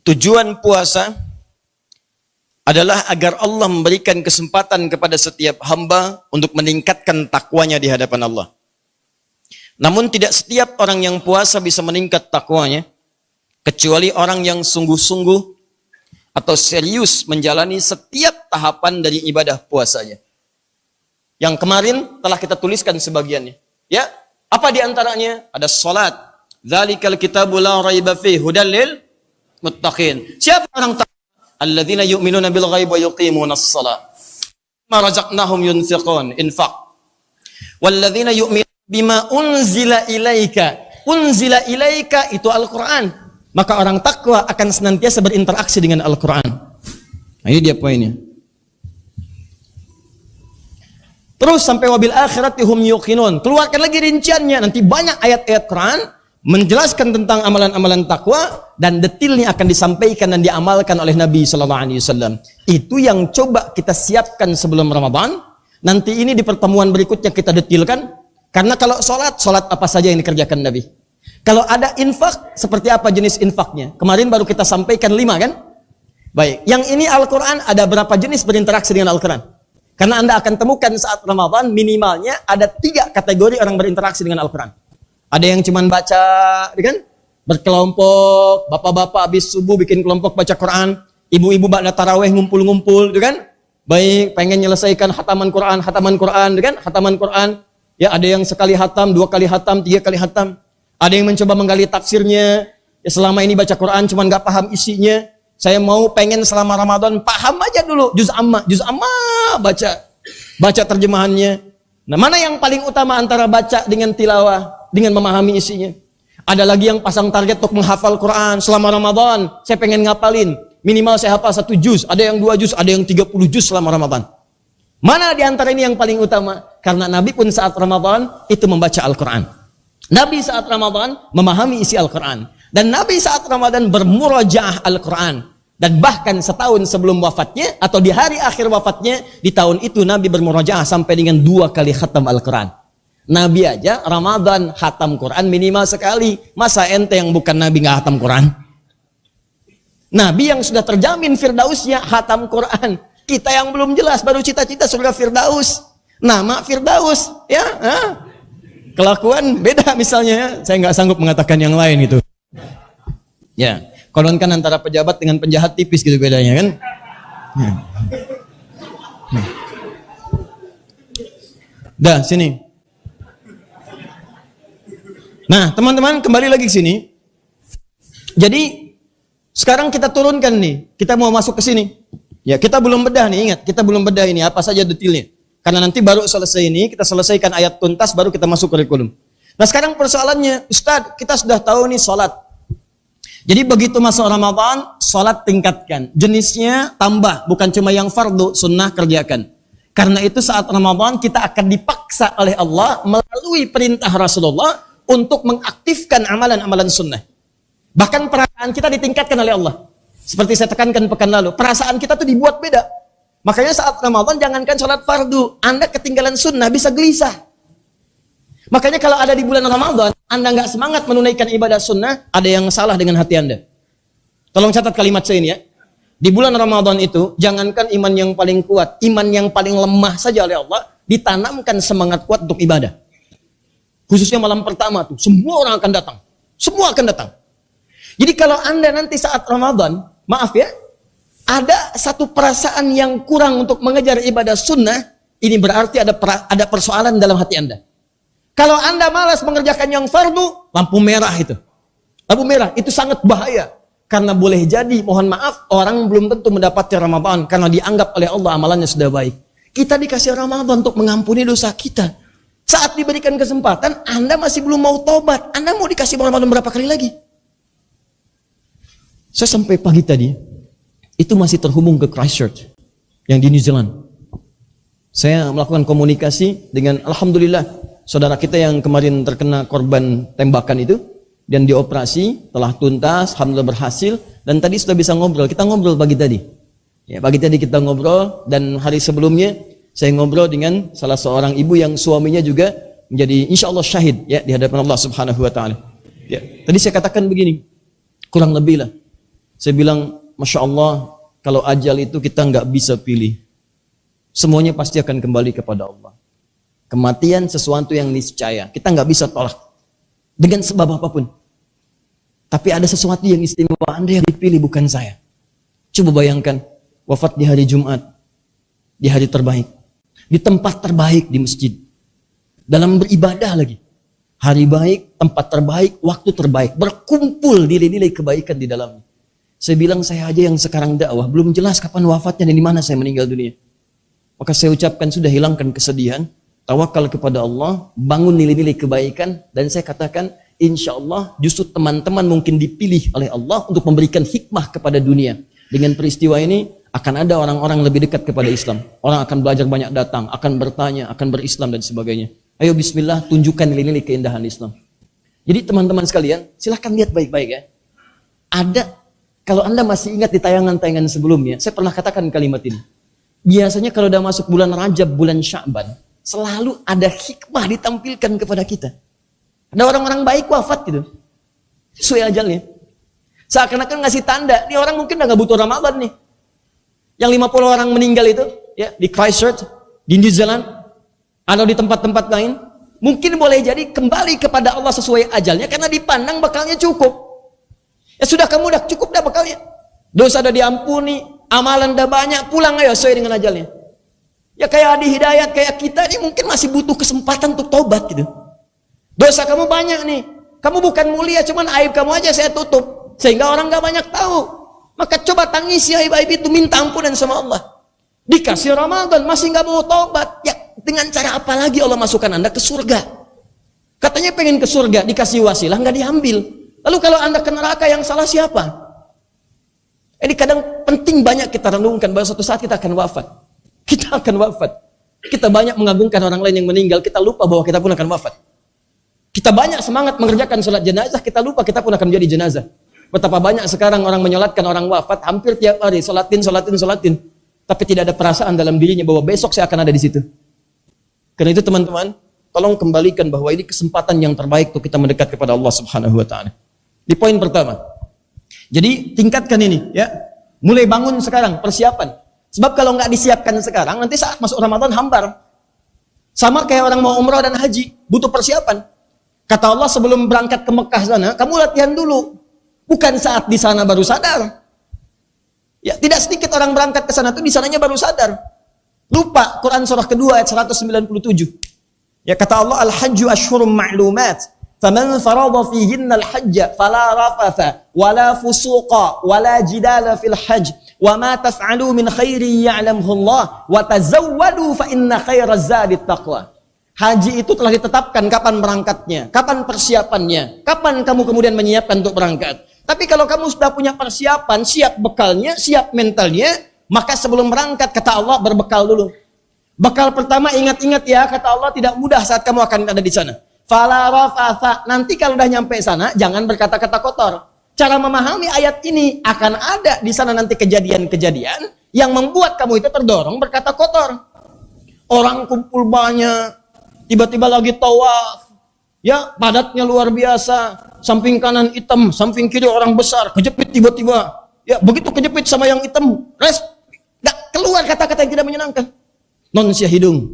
Tujuan puasa adalah agar Allah memberikan kesempatan kepada setiap hamba untuk meningkatkan takwanya di hadapan Allah. Namun tidak setiap orang yang puasa bisa meningkat takwanya, kecuali orang yang sungguh-sungguh atau serius menjalani setiap tahapan dari ibadah puasanya. Yang kemarin telah kita tuliskan sebagiannya. Ya, apa di antaranya? Ada salat. Dzalikal kitabu la raiba fihi hudal lil muttaqin. Siapa orang takwa? Alladzina yu'minuna bil ghaib wa yuqimunas shalah. Ma razaqnahum yunfiqun, infaq. Walladzina yu'minuna bima unzila ilaika. Unzila ilaika itu Al-Qur'an. Maka orang takwa akan senantiasa berinteraksi dengan Al-Qur'an. Nah, ini dia poinnya. Terus sampai wabil akhirati hum yuqinun. Keluarkan lagi rinciannya. Nanti banyak ayat-ayat Quran menjelaskan tentang amalan-amalan takwa dan detailnya akan disampaikan dan diamalkan oleh Nabi sallallahu alaihi wasallam. Itu yang coba kita siapkan sebelum Ramadan. Nanti ini di pertemuan berikutnya kita detailkan. Karena kalau salat apa saja yang dikerjakan Nabi. Kalau ada infak, seperti apa jenis infaknya? Kemarin baru kita sampaikan 5 kan? Baik, yang ini Al-Quran ada berapa jenis berinteraksi dengan Al-Quran? Karena Anda akan temukan saat Ramadan minimalnya ada 3 kategori orang berinteraksi dengan Al-Quran. Ada yang cuma baca, kan? Berkelompok, bapak-bapak habis subuh bikin kelompok baca Quran, ibu-ibu ba'da tarawih ngumpul-ngumpul, kan? Baik, pengen menyelesaikan hataman Quran, kan? Hataman Quran. Ya, ada yang sekali hatam, 2 kali hatam, 3 kali hatam. Ada yang mencoba menggali tafsirnya. Ya, selama ini baca Quran cuma nggak paham isinya. Saya mau pengen selama Ramadan paham aja dulu juz amma baca terjemahannya. Nah, mana yang paling utama antara baca dengan tilawah, dengan memahami isinya? Ada lagi yang pasang target untuk menghafal Quran selama Ramadan. Saya pengen ngapalin, minimal saya hafal 1 juz, ada yang 2 juz, ada yang 30 juz selama Ramadan. Mana di antara ini yang paling utama? Karena Nabi pun saat Ramadan itu membaca Al-Quran. Nabi saat Ramadan memahami isi Al-Quran. Dan Nabi saat Ramadan bermurajaah Al-Quran. Dan bahkan setahun sebelum wafatnya, atau di hari akhir wafatnya, di tahun itu Nabi bermurajaah sampai dengan 2 kali khatam Al-Quran. Nabi aja Ramadan khatam Quran minimal sekali. Masa ente yang bukan Nabi nggak khatam Quran? Nabi yang sudah terjamin Firdausnya khatam Quran. Kita yang belum jelas, baru cita-cita surga Firdaus. Nama Firdaus, ya. Kelakuan beda misalnya. Saya nggak sanggup mengatakan yang lain itu. Ya, konon kan antara pejabat dengan penjahat tipis gitu bedanya kan. Ya. Dah, sini. Nah, teman-teman kembali lagi ke sini. Jadi sekarang kita turunkan nih. Kita mau masuk ke sini. Ya, kita belum bedah nih, ingat, kita belum bedah ini apa saja detailnya. Karena nanti baru selesai ini, kita selesaikan ayat tuntas, baru kita masuk kurikulum. Nah sekarang persoalannya, Ustadz, kita sudah tahu nih sholat. Jadi begitu masuk Ramadan, sholat tingkatkan. Jenisnya tambah, bukan cuma yang fardu, sunnah kerjakan. Karena itu saat Ramadan kita akan dipaksa oleh Allah melalui perintah Rasulullah untuk mengaktifkan amalan-amalan sunnah. Bahkan perasaan kita ditingkatkan oleh Allah. Seperti saya tekankan pekan lalu, perasaan kita tuh dibuat beda. Makanya saat Ramadan jangankan sholat fardu, Anda ketinggalan sunnah bisa gelisah. Makanya kalau ada di bulan Ramadan, Anda nggak semangat menunaikan ibadah sunnah, ada yang salah dengan hati Anda. Tolong catat kalimat saya ini ya. Di bulan Ramadan itu, jangankan iman yang paling kuat, iman yang paling lemah saja oleh Allah, ditanamkan semangat kuat untuk ibadah. Khususnya malam pertama tuh, semua orang akan datang. Semua akan datang. Jadi kalau Anda nanti saat Ramadan, maaf ya, ada satu perasaan yang kurang untuk mengejar ibadah sunnah, ini berarti ada persoalan dalam hati Anda. Kalau Anda malas mengerjakan yang fardu, lampu merah itu. Lampu merah itu sangat bahaya. Karena boleh jadi, mohon maaf, orang belum tentu mendapati Ramadan karena dianggap oleh Allah amalannya sudah baik. Kita dikasih Ramadan untuk mengampuni dosa kita. Saat diberikan kesempatan, Anda masih belum mau tobat. Anda mau dikasih Ramadan berapa kali lagi? Saya sampai pagi tadi, itu masih terhubung ke Christchurch yang di New Zealand. Saya melakukan komunikasi dengan alhamdulillah saudara kita yang kemarin terkena korban tembakan itu dan dioperasi telah tuntas, alhamdulillah berhasil, dan tadi sudah bisa ngobrol. Kita ngobrol pagi tadi. Ya, pagi tadi kita ngobrol, dan hari sebelumnya saya ngobrol dengan salah seorang ibu yang suaminya juga menjadi insyaallah syahid ya di hadapan Allah Subhanahu wa taala. Ya, tadi saya katakan begini, kurang lebih lah Saya bilang, Masya Allah, kalau ajal itu kita nggak bisa pilih. Semuanya pasti akan kembali kepada Allah. Kematian sesuatu yang niscaya. Kita nggak bisa tolak. Dengan sebab apapun. Tapi ada sesuatu yang istimewa. Anda yang dipilih, bukan saya. Coba bayangkan, wafat di hari Jumat. Di hari terbaik. Di tempat terbaik di masjid. Dalam beribadah lagi. Hari baik, tempat terbaik, waktu terbaik. Berkumpul nilai-nilai kebaikan di dalamnya. Saya bilang, saya aja yang sekarang dakwah, belum jelas kapan wafatnya dan di mana saya meninggal dunia. Maka saya ucapkan, sudah hilangkan kesedihan, tawakal kepada Allah, bangun nilai-nilai kebaikan, dan saya katakan, insya Allah justru teman-teman mungkin dipilih oleh Allah untuk memberikan hikmah kepada dunia. Dengan peristiwa ini, akan ada orang-orang lebih dekat kepada Islam. Orang akan belajar banyak datang, akan bertanya, akan berislam dan sebagainya. Ayo bismillah, tunjukkan nilai-nilai keindahan Islam. Jadi teman-teman sekalian, silahkan lihat baik-baik ya. Ada, kalau Anda masih ingat di tayangan-tayangan sebelumnya, saya pernah katakan kalimat ini. Biasanya kalau udah masuk bulan Rajab, bulan Sya'ban, selalu ada hikmah ditampilkan kepada kita. Ada orang-orang baik wafat gitu. Sesuai ajalnya. Seakan-akan ngasih tanda, ini orang mungkin udah gak butuh Ramadan nih. Yang 50 orang meninggal itu, ya di Christchurch, di New Zealand, atau di tempat-tempat lain, mungkin boleh jadi kembali kepada Allah sesuai ajalnya, karena dipandang bekalnya cukup. Ya sudah, kamu udah cukup dah bekalnya. Dosa udah diampuni, amalan udah banyak, pulang ayo sesuai dengan ajalnya. Ya kayak Adi Hidayat, kayak kita ini mungkin masih butuh kesempatan untuk taubat gitu. Dosa kamu banyak nih, kamu bukan mulia, cuman aib kamu aja saya tutup, sehingga orang gak banyak tahu. Maka coba tangisi aib-aib itu, minta ampunan sama Allah. Dikasih Ramadan, masih gak mau taubat. Ya dengan cara apa lagi Allah masukkan Anda ke surga? Katanya pengen ke surga, dikasih wasilah, gak diambil. Lalu kalau Anda ke neraka, yang salah siapa? Ini kadang penting banyak kita renungkan bahwa suatu saat kita akan wafat. Kita akan wafat. Kita banyak mengagungkan orang lain yang meninggal, kita lupa bahwa kita pun akan wafat. Kita banyak semangat mengerjakan sholat jenazah, kita lupa kita pun akan menjadi jenazah. Betapa banyak sekarang orang menyolatkan orang wafat, hampir tiap hari, sholatin. Tapi tidak ada perasaan dalam dirinya bahwa besok saya akan ada di situ. Karena itu teman-teman, tolong kembalikan bahwa ini kesempatan yang terbaik untuk kita mendekat kepada Allah Subhanahu wa Ta'ala. Di poin pertama. Jadi tingkatkan ini, ya. Mulai bangun sekarang, persiapan. Sebab kalau nggak disiapkan sekarang, nanti saat masuk Ramadan hambar. Sama kayak orang mau umrah dan haji, butuh persiapan. Kata Allah, sebelum berangkat ke Mekah sana, kamu latihan dulu. Bukan saat di sana baru sadar. Ya, tidak sedikit orang berangkat ke sana tuh di sananya baru sadar. Lupa Quran surah kedua ayat 197. Ya, kata Allah, al-hajju ashhurum ma'lumat. Faman farada fihinna al-hajja fala rafatha wala fusuqa wala jidala fil hajj wa ma taf'alu min khairin ya'lamhu Allah wa tazawwadu fa inna khairaz zadi taqwa. Haji itu telah ditetapkan kapan berangkatnya, kapan persiapannya, kapan kamu kemudian menyiapkan untuk berangkat. Tapi kalau kamu sudah punya persiapan, siap bekalnya, siap mentalnya, maka sebelum berangkat, kata Allah, berbekal dulu. Bekal pertama, ingat-ingat ya, kata Allah, tidak mudah saat kamu akan ada di sana. Fala rafatha, nanti kalau udah nyampe sana, jangan berkata-kata kotor. Cara memahami ayat ini, akan ada di sana nanti kejadian-kejadian yang membuat kamu itu terdorong berkata kotor. Orang kumpul banyak, tiba-tiba lagi tawaf, ya padatnya luar biasa, samping kanan hitam, samping kiri orang besar, kejepit tiba-tiba, ya begitu kejepit sama yang hitam, gak keluar kata-kata yang tidak menyenangkan, non sia hidung,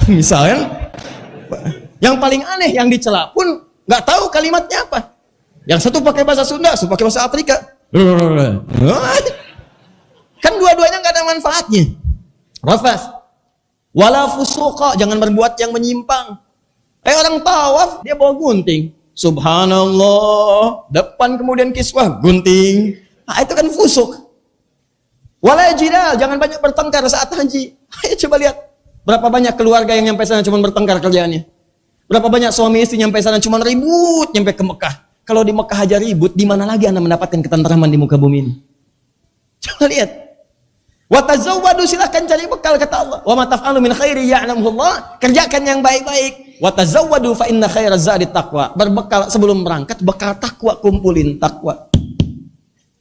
misalnya, yang paling aneh yang dicela pun gak tahu kalimatnya apa, yang satu pakai bahasa Sunda, satu pakai bahasa Afrika, kan dua-duanya gak ada manfaatnya. Rafas, wala fusuqa, jangan berbuat yang menyimpang. Orang tawaf, dia bawa gunting. Subhanallah, depan kemudian kiswah, gunting. Nah, itu kan fusuk. Wala jidal, jangan banyak bertengkar saat haji. Ayo coba lihat, berapa banyak keluarga yang nyampe sana cuma bertengkar kerjaannya. Berapa banyak suami istri nyampe sana cuma ribut nyampe ke Mekah. Kalau di Mekah aja ribut, di mana lagi Anda mendapatkan ketentraman di muka bumi ini? Coba lihat. Wa tazawwadu, silahkan cari bekal, kata Allah. Wa ma taf'alu min khairi ya'lamhu Allah. Kerjakan yang baik-baik. Wa tazawwadu fa inna khairaz zadi taqwa. Berbekal sebelum berangkat, bekal takwa, kumpulin takwa.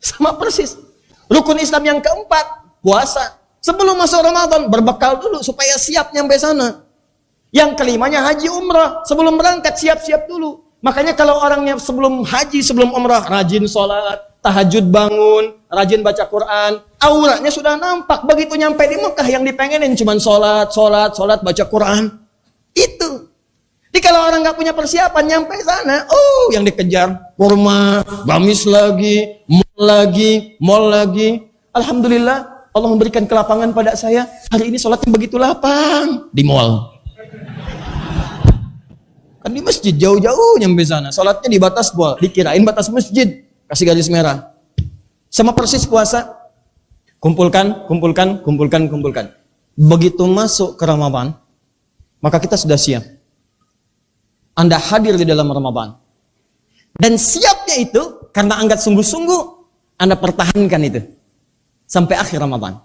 Sama persis. Rukun Islam yang keempat, puasa. Sebelum masuk Ramadan, berbekal dulu supaya siap nyampe sana. Yang kelimanya haji umrah. Sebelum berangkat siap-siap dulu. Makanya kalau orangnya sebelum haji, sebelum umrah, rajin sholat, tahajud bangun, rajin baca Quran, auranya sudah nampak. Begitu nyampe di Mekah yang dipengenin cuma sholat, baca Quran. Itu. Jadi kalau orang nggak punya persiapan nyampe sana, yang dikejar kurma, gamis lagi, mall lagi. Alhamdulillah, Allah memberikan kelapangan pada saya. Hari ini sholatnya begitu lapang di mall. Kan di masjid jauh-jauh nyampe sana. Sholatnya di batas mall, dikirain batas masjid. Kasih garis merah. Sama persis puasa. Kumpulkan. Begitu masuk ke Ramadan, maka kita sudah siap. Anda hadir di dalam Ramadan. Dan siapnya itu, karena angkat sungguh-sungguh, Anda pertahankan itu. Sampai akhir Ramadan.